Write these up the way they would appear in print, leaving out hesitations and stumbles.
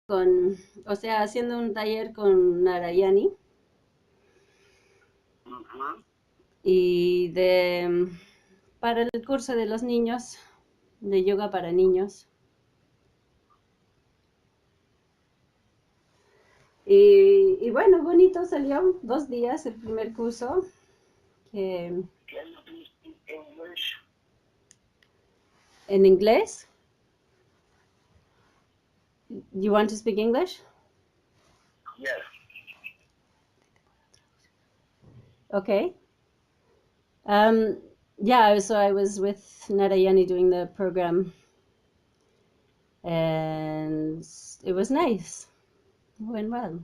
o sea, haciendo un taller con Narayani y para el curso de los niños, de yoga para niños. Y bueno, bonito salió, 2 días el primer curso. ¿En inglés? You want to speak English? Yes. Okay. Yeah, so I was with Narayani doing the program, and it was nice. It went well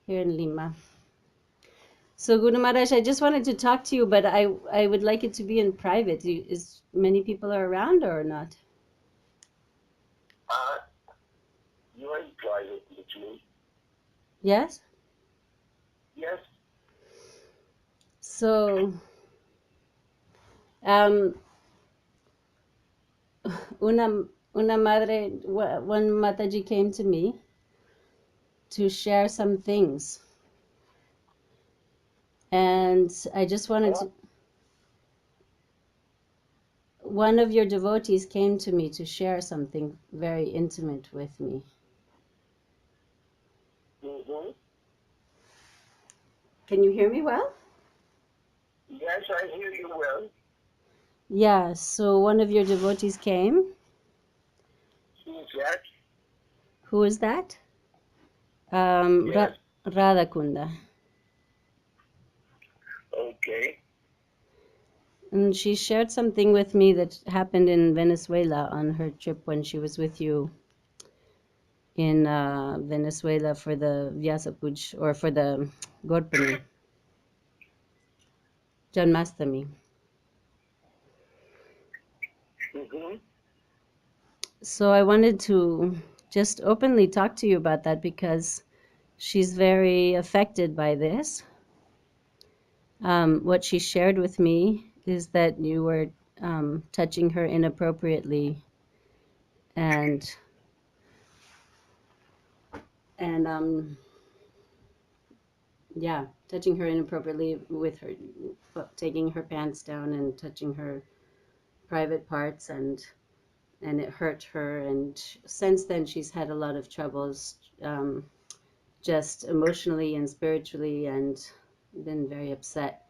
here in Lima. So Guru Maharaj, I just wanted to talk to you, but I would like it to be in private. Is many people are around or not? You are in private with me. Yes? Yes. So, una madre, one Mataji came to me to share some things. And I just wanted to, one of your devotees came to me to share something very intimate with me. Mm-hmm. Can you hear me well? Yes, I hear you well. Yeah, so one of your devotees came. Who's that? Who is that? Yes. Radhakunda. Okay. And she shared something with me that happened in Venezuela on her trip when she was with you in Venezuela for the Vyasa Puj, or for the Gorpani, Janmastami. Mm-hmm. So I wanted to just openly talk to you about that because she's very affected by this. What she shared with me is that you were touching her inappropriately and yeah, touching her inappropriately with her, taking her pants down and touching her private parts, and it hurt her. And since then, she's had a lot of troubles, just emotionally and spiritually, and been very upset.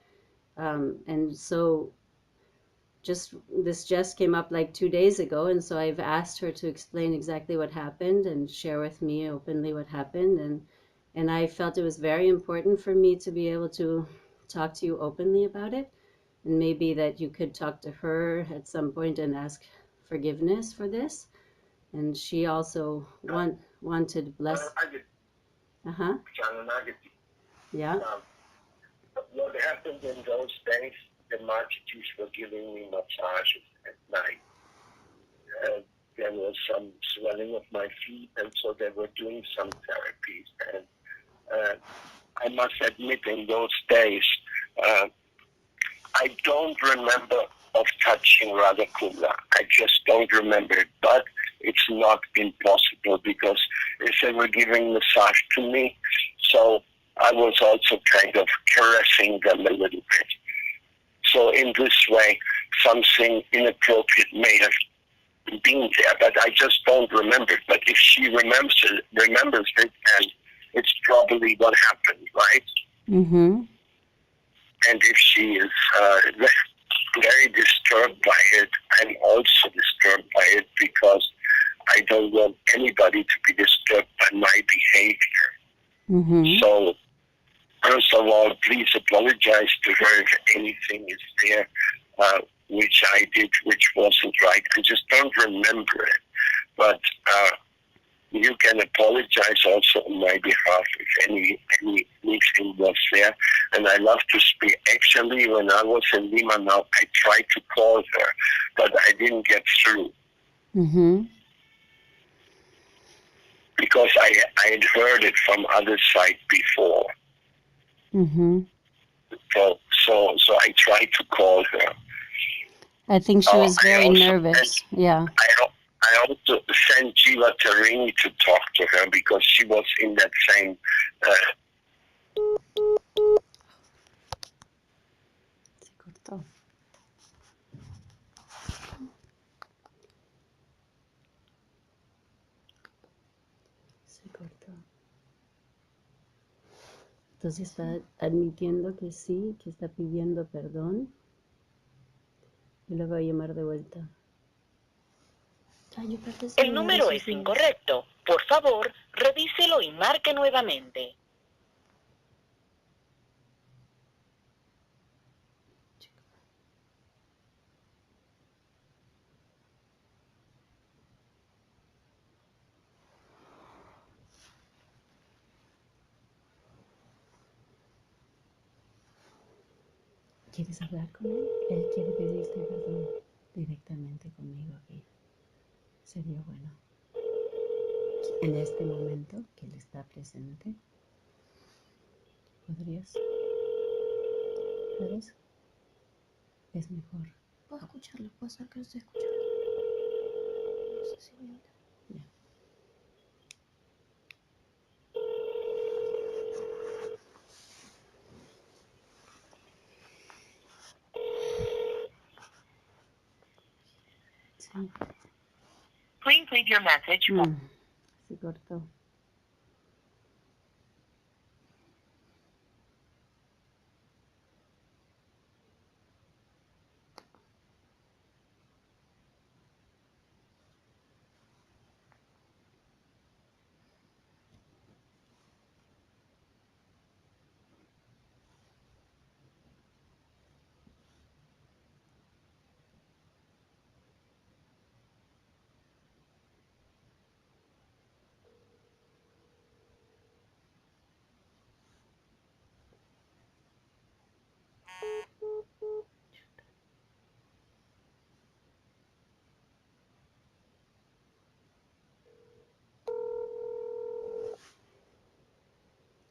And so this just came up like 2 days ago, and so I've asked her to explain exactly what happened and share with me openly what happened, and I felt it was very important for me to be able to talk to you openly about it, and maybe that you could talk to her at some point and ask forgiveness for this. And she also wanted bless. Saranagati. Yeah. What happened in those days, the Matatis were giving me massages at night. There was some swelling of my feet, and so they were doing some therapies. And I must admit, in those days, I don't remember of touching Radhakunda. I just don't remember it. But it's not impossible, because if they were giving massage to me, so I was also kind of caressing them a little bit. So in this way, something inappropriate may have been there, but I just don't remember it. But if she remembers it, and it's probably what happened, right? Mm-hmm. And if she is very disturbed by it, I'm also disturbed by it, because I don't want anybody to be disturbed by my behavior. Mm-hmm. So, first of all, please apologize to her if anything is there which I did which wasn't right. I just don't remember it. But you can apologize also on my behalf if anything was there. And I love to speak. Actually, when I was in Lima now, I tried to call her, but I didn't get through. Mm-hmm. Because I had heard it from other side before. Mm-hmm. So I tried to call her. I think she was very nervous. Yeah. I also sent Tarini to talk to her because she was in that same. Se cortó. Se cortó. Entonces está admitiendo que sí, que está pidiendo perdón. Y lo va a llamar de vuelta. Ay, el número es incorrecto. Por favor, revíselo y marque nuevamente. ¿Quieres hablar con él? Él quiere pedirte perdón directamente conmigo aquí. Sería bueno. En este momento que él está presente, ¿podrías? ¿Puedes? Es mejor. Puedo escucharlo, puedo saber que lo estoy escuchando. No sé si voy a hablar. Ya. Sí. Please leave your message. Se cortó.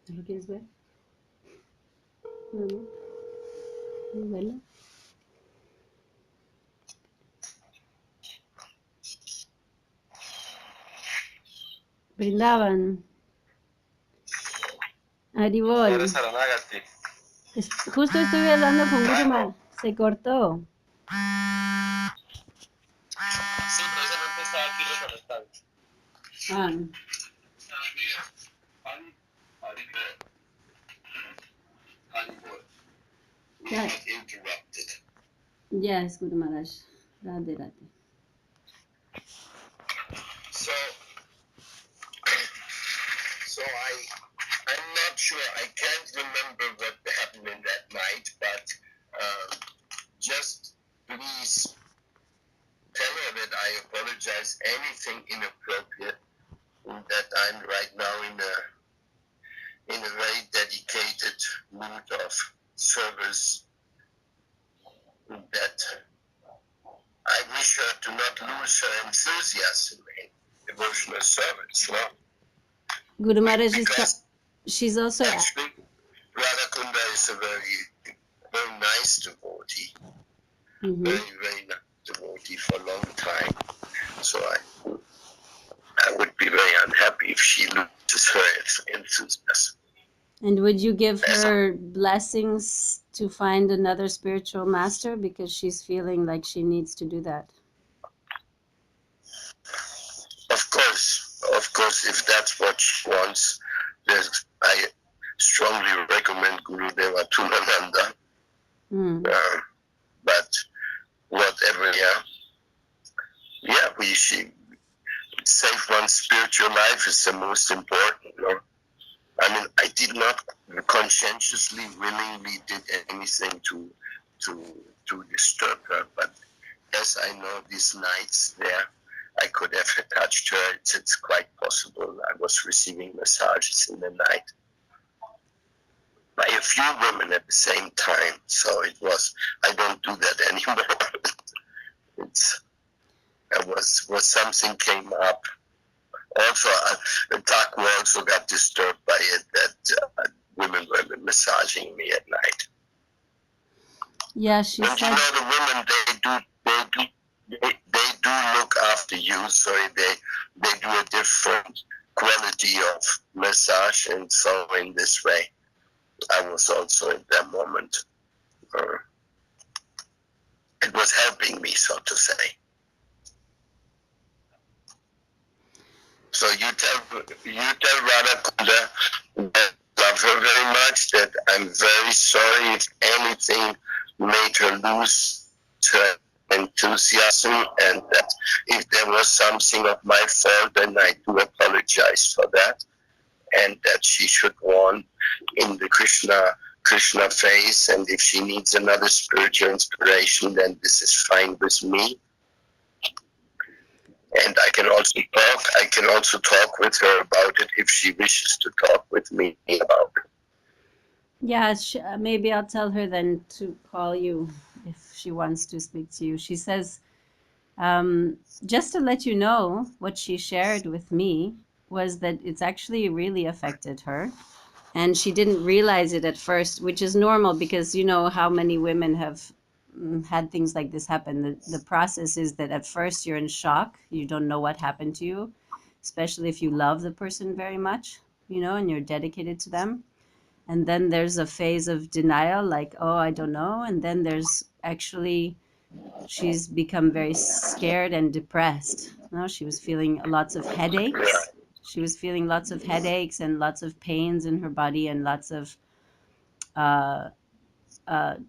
¿No lo quieres ver? No, no. ¿Quieres verlo? Brindaban. Haribol. Saranagati. Justo estoy hablando con Guruma. Se cortó. Sí, precisamente estaba aquí reconectado. Yeah. Not interrupted. Yes, Guru Maharaj. Radhe Radhe. So I'm not sure. I can't remember what happened in that night, but just please tell her that I apologize. Anything inappropriate, that I'm right now in a very dedicated mood of service. That I wish her to not lose her enthusiasm in devotional service. No? Guru Maharaj is. Because She's also. actually, Radhakunda is a very, very nice devotee. Very, very nice devotee for a long time. So I would be very unhappy if she loses her enthusiasm. And would you give her blessings to find another spiritual master, because she's feeling like she needs to do that? Of course, if that's what she wants, I strongly recommend Guru Deva Tunananda. But whatever, she save one's spiritual life is the most important. No? I mean, I did not conscientiously, willingly did anything to disturb her, but as I know these nights there, I could have touched her. It's quite possible. I was receiving massages in the night by a few women at the same time. So it was, I don't do that anymore. Was something came up. Also, Taku also got disturbed by it that women were massaging me at night. Yeah, she and said. You know, the women, they do look after you, so they they do a different quality of massage, and so in this way, I was also in that moment. It was helping me, so to say. So you tell Radha that I love her very much, that I'm very sorry if anything made her lose her enthusiasm, and that if there was something of my fault, then I do apologize for that, and that she should go on in the Krishna phase, and if she needs another spiritual inspiration, then this is fine with me. And I can also talk with her about it if she wishes to talk with me about it. Yeah, maybe I'll tell her then to call you if she wants to speak to you. She says, just to let you know, what she shared with me was that it's actually really affected her. And she didn't realize it at first, which is normal because you know how many women have had things like this happen. The process is that at first you're in shock. You don't know what happened to you, especially if you love the person very much, you know, and you're dedicated to them. And then there's a phase of denial, like, oh, I don't know. And then there's actually, she's become very scared and depressed. No, she was feeling lots of headaches. She was feeling lots of headaches and lots of pains in her body and lots of,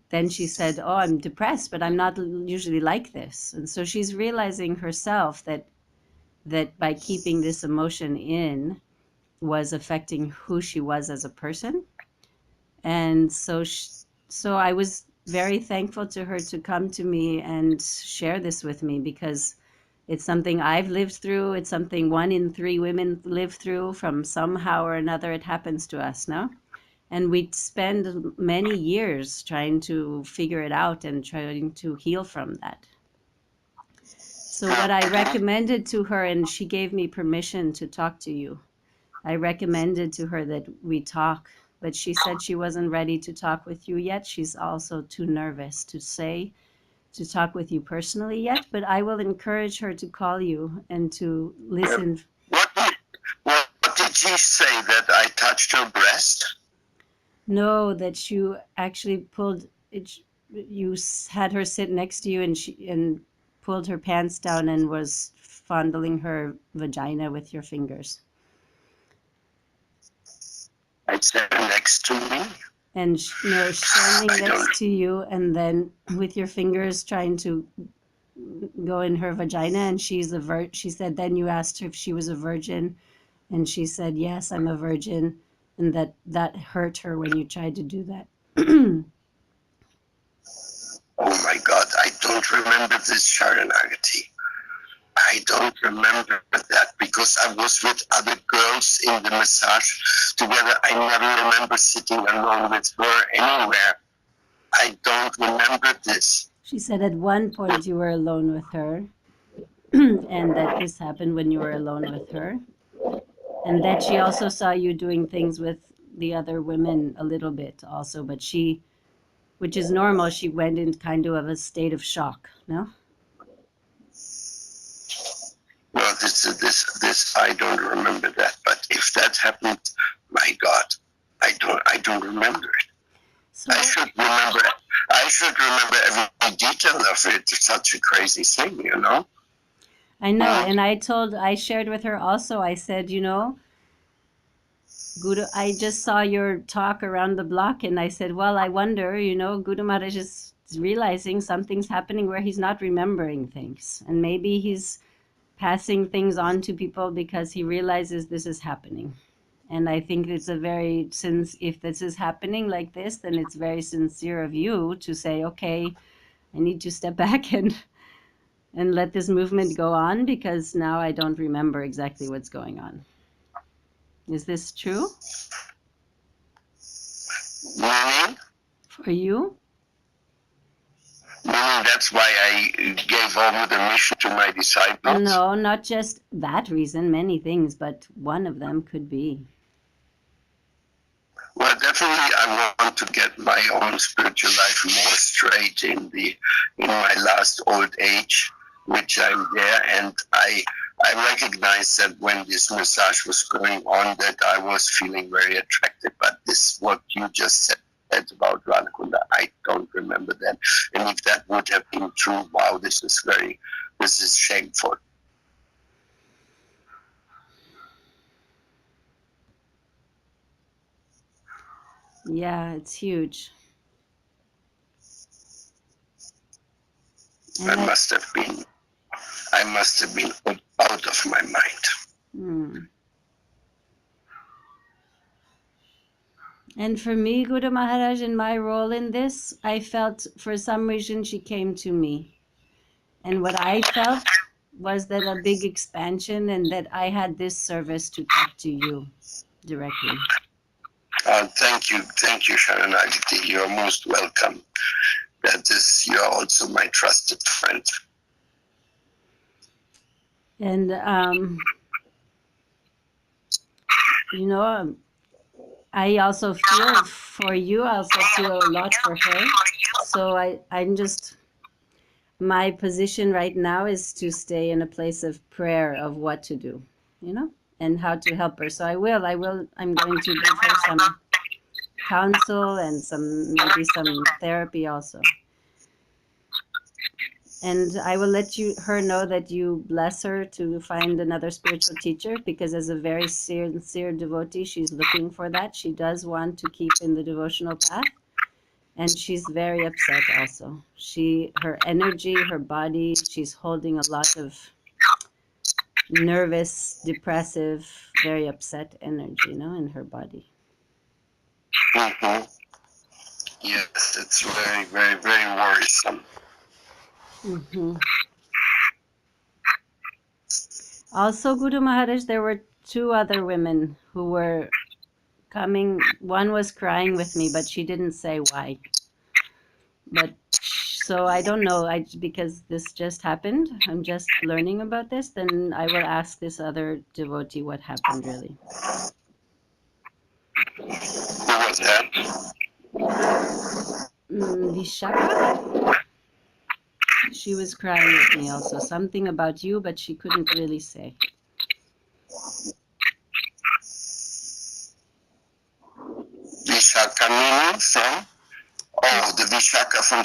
then she said, oh, I'm depressed, but I'm not usually like this. And so she's realizing herself that by keeping this emotion in was affecting who she was as a person. And so I was very thankful to her to come to me and share this with me, because it's something I've lived through. It's something 1 in 3 women live through from somehow or another. It happens to us, no? And we spend many years trying to figure it out and trying to heal from that. So what I recommended to her, and she gave me permission to talk to you, I recommended to her that we talk, but she said she wasn't ready to talk with you yet. She's also too nervous to talk with you personally yet, but I will encourage her to call you and to listen. What did she say, that I touched her breast? No, that you actually pulled it. You had her sit next to you, and she pulled her pants down and was fondling her vagina with your fingers. I said next to me. And standing next to you, and then with your fingers trying to go in her vagina, and she's a she said, then you asked her if she was a virgin, and she said, yes, I'm a virgin, and that hurt her when you tried to do that. Oh my God, I don't remember this, Saranagati. I don't remember that, because I was with other girls in the massage together. I never remember sitting alone with her anywhere. I don't remember this. She said at one point you were alone with her, and that this happened when you were alone with her, and that she also saw you doing things with the other women a little bit also, but she, which is normal, she went in kind of a state of shock, no? Well, this I don't remember that. But if that happened, my God, I don't remember it. So, I should remember every detail of it. It's such a crazy thing, you know. I know, and I shared with her also. I said, you know, Guru, I just saw your talk around the block, and I said, well, I wonder, you know, Guru Maharaj is realizing something's happening where he's not remembering things, and maybe he's passing things on to people because he realizes this is happening. And I think it's if this is happening like this, then it's very sincere of you to say, okay, I need to step back and let this movement go on, because now I don't remember exactly what's going on. Is this true? Meaning? For you? That's why I gave over the mission to my disciples? No, not just that reason, many things, but one of them could be. Well, definitely I want to get my own spiritual life more straight in my last old age, which I'm there, and I I recognized that when this massage was going on that I was feeling very attracted, but this, what you just said about Radhakunda, I don't remember that. And if that would have been true, wow, this is shameful. Yeah, it's huge. And I must have been out of my mind. And for me, Guru Maharaj, in my role in this, I felt for some reason she came to me. And what I felt was that a big expansion and that I had this service to talk to you directly. Thank you, Saranagati. You're most welcome. You're also my trusted friend. And, I also feel for you, I also feel a lot for her. So I'm just, my position right now is to stay in a place of prayer of what to do, and how to help her. So I'm going to give her some counsel and maybe some therapy also. And I will let her know that you bless her to find another spiritual teacher, because as a very sincere devotee, she's looking for that. She does want to keep in the devotional path, and she's very upset also. Her energy, her body, she's holding a lot of nervous, depressive, very upset energy, in her body. Mm-hmm. Yes, it's very, very, very worrisome. Mm-hmm. Also, Guru Maharaj, there were 2 other women who were coming. One was crying with me, but she didn't say why. So I don't know, because this just happened. I'm just learning about this. Then I will ask this other devotee what happened really. Who was that? Vishaka? She was crying with me also. Something about you, but she couldn't really say. Vishaka meaning from? Oh, the Vishaka from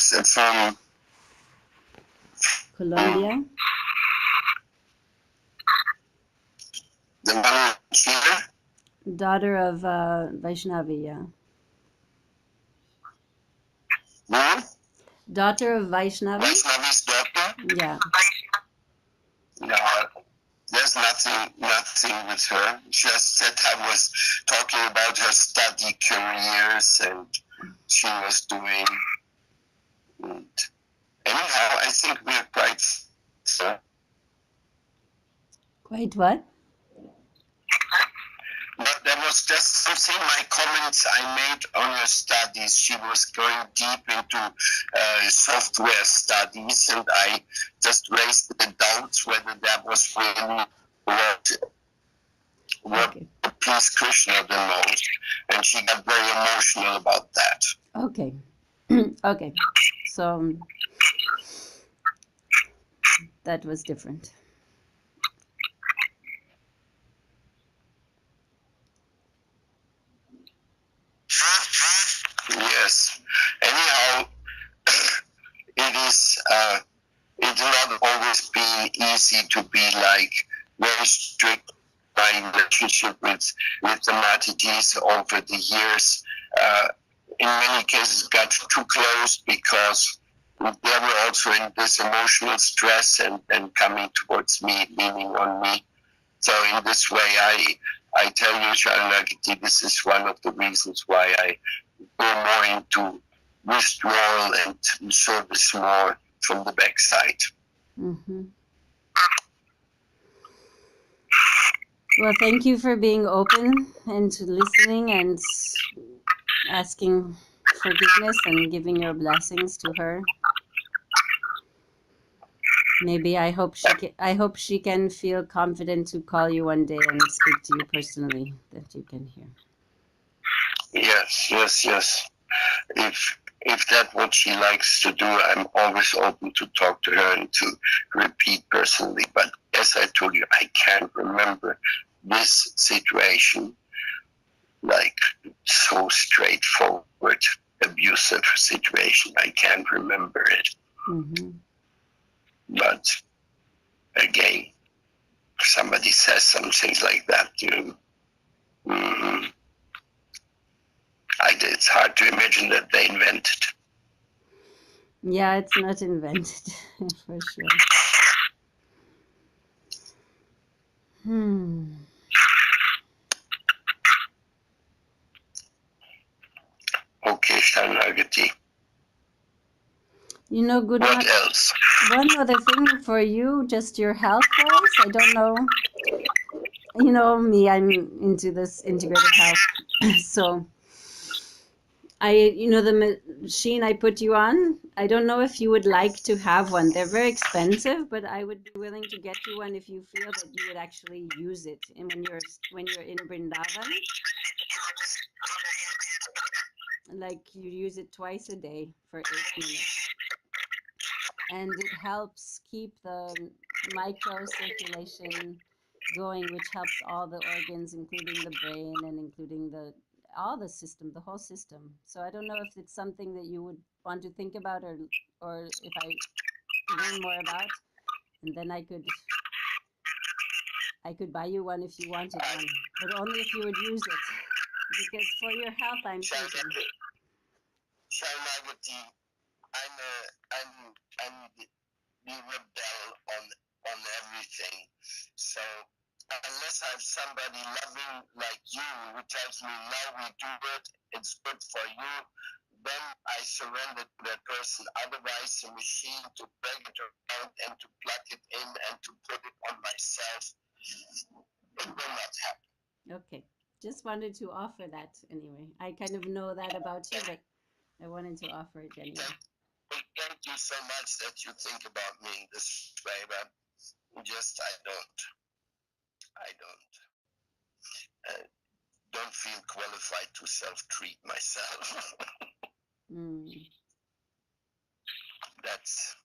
Colombia. The one here? Daughter of Vaishnavi, yeah. Hmm? Daughter of Vaishnavi? Vaishnavi's daughter? Yeah. No, there's nothing with her. Just that I was talking about her study careers and she was doing. And anyhow, I think we're quite. Quite what? But there was just something, my comments I made on her studies. She was going deep into software studies, and I just raised the doubts whether that was really what pleased Krishna the most, and she got very emotional about that. Okay. Okay. So that was different. Yes. Anyhow, it not always been easy to be like very strict. My relationship with the Matidis over the years, in many cases, got too close because they were also in this emotional stress and coming towards me, leaning on me. So in this way, I tell you, Saranagati, this is one of the reasons why I go more into withdrawal and service more from the backside. Mm-hmm. Well, thank you for being open and listening and asking forgiveness and giving your blessings to her. Maybe I hope she can feel confident to call you one day and speak to you personally, that you can hear. Yes. if that's what she likes to do, I'm always open to talk to her and to repeat personally. But as I told you, I can't remember this situation, like so straightforward, abusive situation. I can't remember it. Mm-hmm. But again, if somebody says some things like that, it's hard to imagine that they invented. Yeah, it's not invented for sure. Okay, Saranagati. You know, good What one. else? One other thing for you, just your health-wise. I don't know. You know me, I'm into this integrative health. So the machine I put you on, I don't know if you would like to have one. They're very expensive, but I would be willing to get you one if you feel that you would actually use it. And when you're in Vrindavan, like you use it twice a day for 8 minutes. And it helps keep the microcirculation going, which helps all the organs, including the brain and including the whole system. So I don't know if it's something that you would want to think about, or if I learn more about, and then I could buy you one if you wanted one, but only if you would use it, because for your health, I'm thinking. Saranagati, I'm the rebel on everything. So unless I have somebody loving like you who tells me now we do it, it's good for you, then I surrender to that person. Otherwise, the machine to break it around and to plug it in and to put it on myself, it will not happen. Okay, just wanted to offer that anyway. I kind of know that about you, but I wanted to offer it anyway. Thank you so much that you think about me in this way, but just I don't feel qualified to self-treat myself. Mm. That's